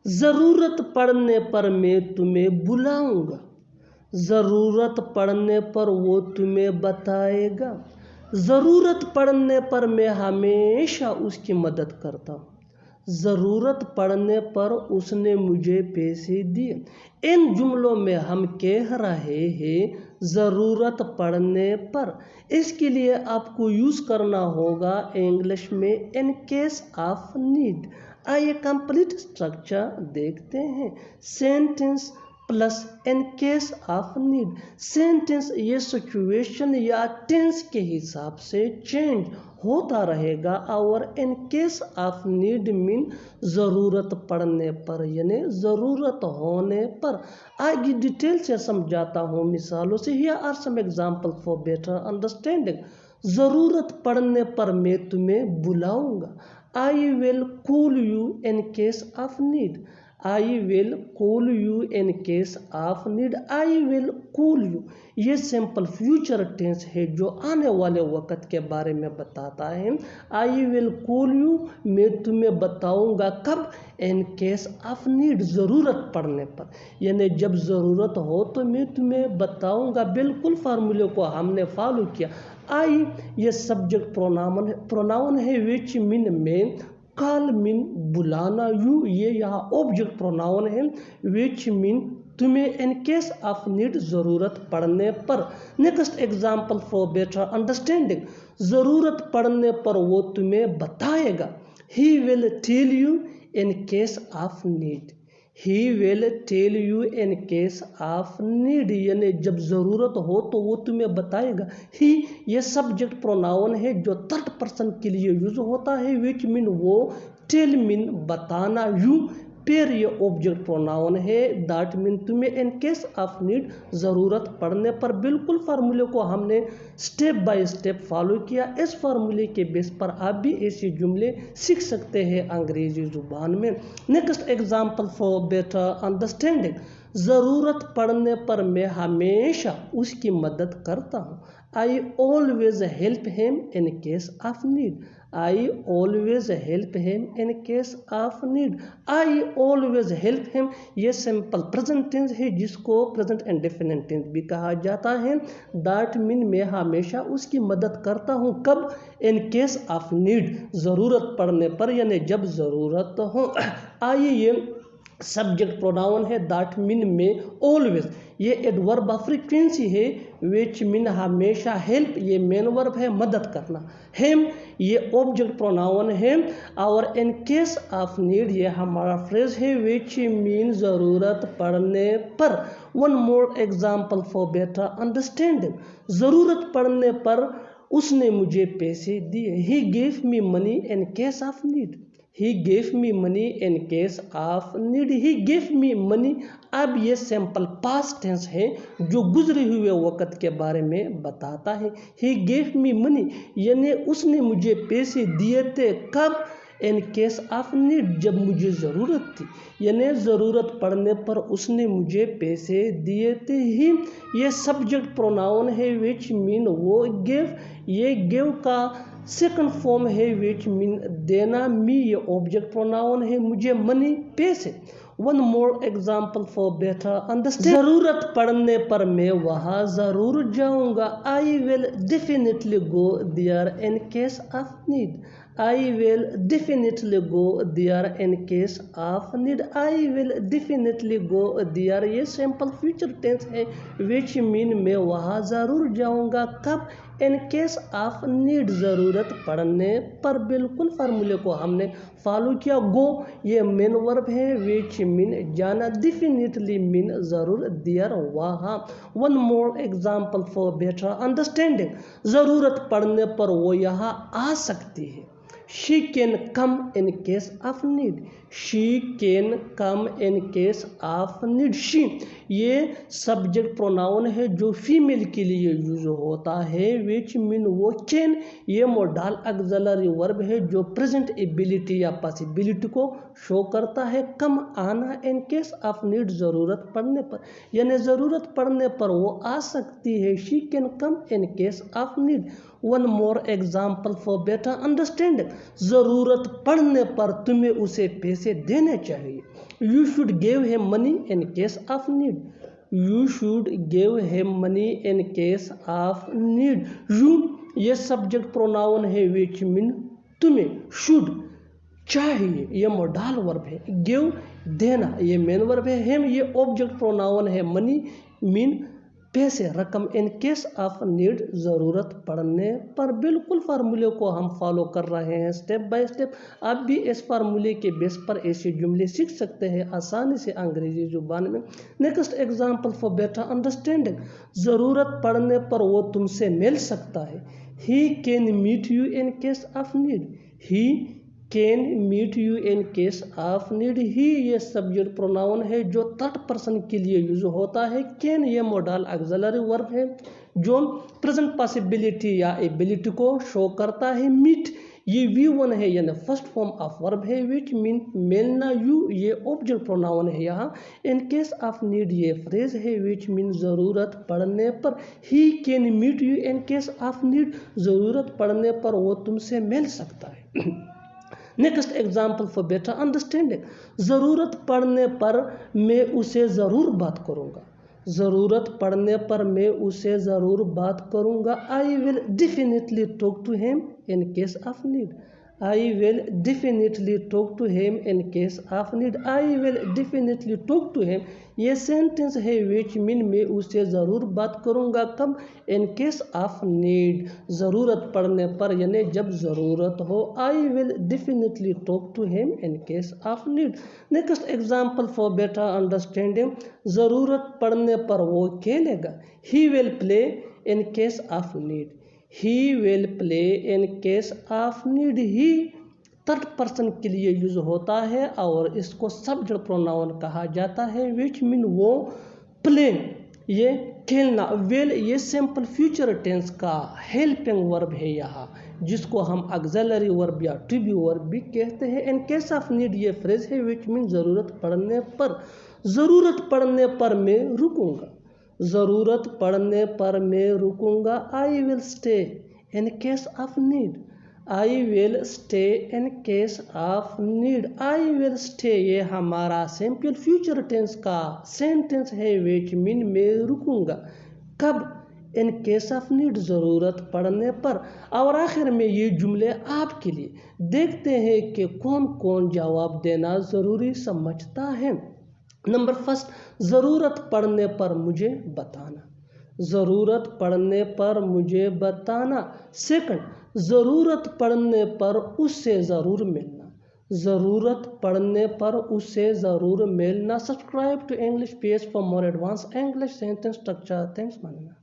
ज़रूरत पड़ने पर मैं तुम्हें बुलाऊंगा, ज़रूरत पड़ने पर वो तुम्हें बताएगा, ज़रूरत पड़ने पर मैं हमेशा उसकी मदद करता हूँ, ज़रूरत पड़ने पर उसने मुझे पैसे दिए। इन जुमलों में हम कह रहे हैं ज़रूरत पड़ने पर। इसके लिए आपको यूज़ करना होगा इंग्लिश में इन केस ऑफ नीड। आइए कंप्लीट स्ट्रक्चर देखते हैं। Sentence plus in case of need. Sentence ये सिचुएशन या टेंस के हिसाब से चेंज होता रहेगा और इन केस ऑफ नीड मीन ज़रूरत पड़ने पर यानी ज़रूरत होने पर। आगे डिटेल से समझाता हूँ मिसालों से। Here are some example for better understanding. ज़रूरत पड़ने पर मैं तुम्हें बुलाऊंगा। I will call you in case of need. I will call you in case of need. I will call you ये सिंपल फ्यूचर टेंस है जो आने वाले वक्त के बारे में बताता है। आई विल कॉल यू मैं तुम्हें बताऊंगा कब? इन केस ऑफ नीड ज़रूरत पड़ने पर, यानी जब ज़रूरत हो तो मैं तुम्हें बताऊंगा। बिल्कुल फार्मूले को हमने फॉलो किया। आई ये सब्जेक्ट प्रोनाउन है विच मीन में, कॉल मीन बुलाना, यू ये यहाँ ऑब्जेक्ट प्रोनाउन है विच मीन तुम्हें इन केस ऑफ नीड ज़रूरत पड़ने पर। Next example for better understanding. ज़रूरत पड़ने पर वो तुम्हें बताएगा। He will tell you in case of need. He will tell you in case of need यानी जब ज़रूरत हो तो वो तुम्हें बताएगा। ही ये सब्जेक्ट प्रोनाउन है जो थर्ड पर्सन के लिए यूज होता है विच मीन वो, टेल मीन बताना, यू पेर ये ऑब्जेक्ट प्रोनाउन है दैट मीन तुम्हें इन केस ऑफ नीड ज़रूरत पड़ने पर। बिल्कुल फार्मूले को हमने स्टेप बाय स्टेप फॉलो किया। इस फार्मूले के बेस पर आप भी ऐसे जुमले सीख सकते हैं अंग्रेजी ज़ुबान में। Next example for better understanding. ज़रूरत पड़ने पर मैं हमेशा उसकी मदद करता हूँ। I always help him in case of need. I always help him in case of need. I always help him ये सिंपल प्रेजेंट टेंस है जिसको प्रेजेंट इंडेफिनिट टेंस भी कहा जाता है। दैट मीन मैं हमेशा उसकी मदद करता हूँ कब? इन केस ऑफ नीड ज़रूरत पड़ने पर यानी जब ज़रूरत हो। आइए ये सब्जेक्ट प्रोनाउन है दैट मीन में, ऑलवेज ये एडवर्ब ऑफ फ्रीक्वेंसी है विच मीन हमेशा। हेल्प ये मेन वर्ब है मदद करना। हिम ये ऑब्जेक्ट प्रोनाउन है और इन केस ऑफ नीड ये हमारा फ्रेज है विच मीन ज़रूरत पड़ने पर। One more example for better understanding. ज़रूरत पड़ने पर उसने मुझे पैसे दिए। He gave me money in case of need. He gave me money in case of need. He gave me money अब ये सिंपल पास्ट टेंस है जो गुजरे हुए वक़्त के बारे में बताता है। He gave me money यानी उसने मुझे पैसे दिए थे कब? इन केस ऑफ नीड जब मुझे ज़रूरत थी, यानी ज़रूरत पड़ने पर उसने मुझे पैसे दिए थे। ही ये सब्जेक्ट प्रोनाउन है विच मीन वो, गिव ये गिव का सेकंड फॉर्म है विच मीन देना। मी ये ऑब्जेक्ट प्रोनाउन है मुझे मनी पैसे। One more example for better understand. ज़रूरत पड़ने पर मैं वहाँ ज़रूर जाऊँगा। I will definitely go there in case of need. I will definitely go there in case of need. I will definitely go there ये सिंपल फ्यूचर टेंस है which mean मैं वहाँ ज़रूर जाऊँगा कब? इन केस ऑफ नीड ज़रूरत पड़ने पर। बिल्कुल फार्मूले को हमने फॉलो किया। गो ये मेन वर्ब है विच मीन जाना। डेफिनेटली मीन ज़रूर, देयर वहाँ। One more example for better understanding. ज़रूरत पड़ने पर वो यहाँ आ सकती है। She can come in case of need. She can come in case of need. She ये सब्जेक्ट प्रोनाउन है जो फीमेल के लिए यूज होता है विच मीन वो। कैन ये मोडाल ऑक्सिलरी वर्ब है जो प्रेजेंट एबिलिटी या पॉसिबिलिटी को शो करता है। कम आना इन केस ऑफ नीड ज़रूरत पड़ने पर, यानी ज़रूरत पड़ने पर वो आ सकती है। She can come in case of need. One more example for better understanding. ज़रूरत पड़ने पर तुम्हें उसे पैसे देने चाहिए। You should give him money in case of need, you should give him money in case of need. You ये subject pronoun है विच मीन तुम्हें, शुड चाहिए ये मोडाल वर्ब है, गिव देना ये मेन वर्ब है, हिम ये ऑब्जेक्ट प्रोनाउन है, मनी मीन पैसे रकम, इन केस ऑफ नीड ज़रूरत पड़ने पर। बिल्कुल फार्मूले को हम फॉलो कर रहे हैं स्टेप बाय स्टेप। आप भी इस फार्मूले के बेस पर ऐसे जुमले सीख सकते हैं आसानी से अंग्रेजी जुबान में। Next example for better understanding, ज़रूरत पड़ने पर वो तुमसे मिल सकता है। He can meet you in case of need, he can meet you in case of need. He ये सब्जेक्ट प्रोनाउन है जो थर्ड पर्सन के लिए यूज होता है। कैन ये मोडाल ऑक्सिलरी वर्ब है जो प्रेजेंट पॉसिबिलिटी या एबिलिटी को शो करता है। मीट ये V1 है यानी फर्स्ट फॉर्म ऑफ वर्ब है विच मीन मिलना। यू ये ऑब्जेक्ट प्रोनाउन है यहाँ। इन केस ऑफ नीड ये फ्रेज है विच मीन ज़रूरत पड़ने पर। He can meet you in case of need, ज़रूरत पड़ने पर वो तुमसे मिल सकता है। Next example for better understanding, ज़रूरत पड़ने पर मैं उसे ज़रूर बात करूँगा, ज़रूरत पड़ने पर मैं उसे ज़रूर बात करूँगा। I will definitely talk to him in case of need, I will definitely talk to him in case of need. I will definitely talk to him ये सेंटेंस है विच मीन मैं उससे ज़रूर बात करूँगा कब, इन केस ऑफ नीड ज़रूरत पड़ने पर यानी जब ज़रूरत हो। I will definitely talk to him in case of need. Next example for better understanding, ज़रूरत पड़ने पर वो खेलेगा। He will play in case of need, he will play in case of need. He third person के लिए use होता है और इसको सब्जेक्ट प्रोनाउन कहा जाता है विच मीन वो प्ले ये खेलना। वेल ये सिंपल फ्यूचर टेंस का हेल्पिंग वर्ब है यहाँ जिसको हम ऑक्सिलरी वर्ब या टू बी वर्ब भी कहते हैं। इन केस ऑफ नीड ये फ्रेज है विच मीन ज़रूरत पड़ने पर, ज़रूरत पड़ने पर मैं रुकूंगा, ज़रूरत पड़ने पर मैं रुकूंगा। I will stay in case of need, I will stay in case of need. I will stay ये हमारा सिंपल फ्यूचर टेंस का सेंटेंस है विच मीन मैं रुकूंगा कब, इन केस ऑफ नीड ज़रूरत पड़ने पर। और आखिर में ये जुमले आपके लिए, देखते हैं कि कौन कौन जवाब देना ज़रूरी समझता है। नंबर फर्स्ट, ज़रूरत पड़ने पर मुझे बताना, ज़रूरत पड़ने पर मुझे बताना। सेकंड, ज़रूरत पड़ने पर उससे ज़रूर मिलना, ज़रूरत पड़ने पर उससे ज़रूर मिलना। Subscribe to English page for more advance English sentence structure. Thanks मानना।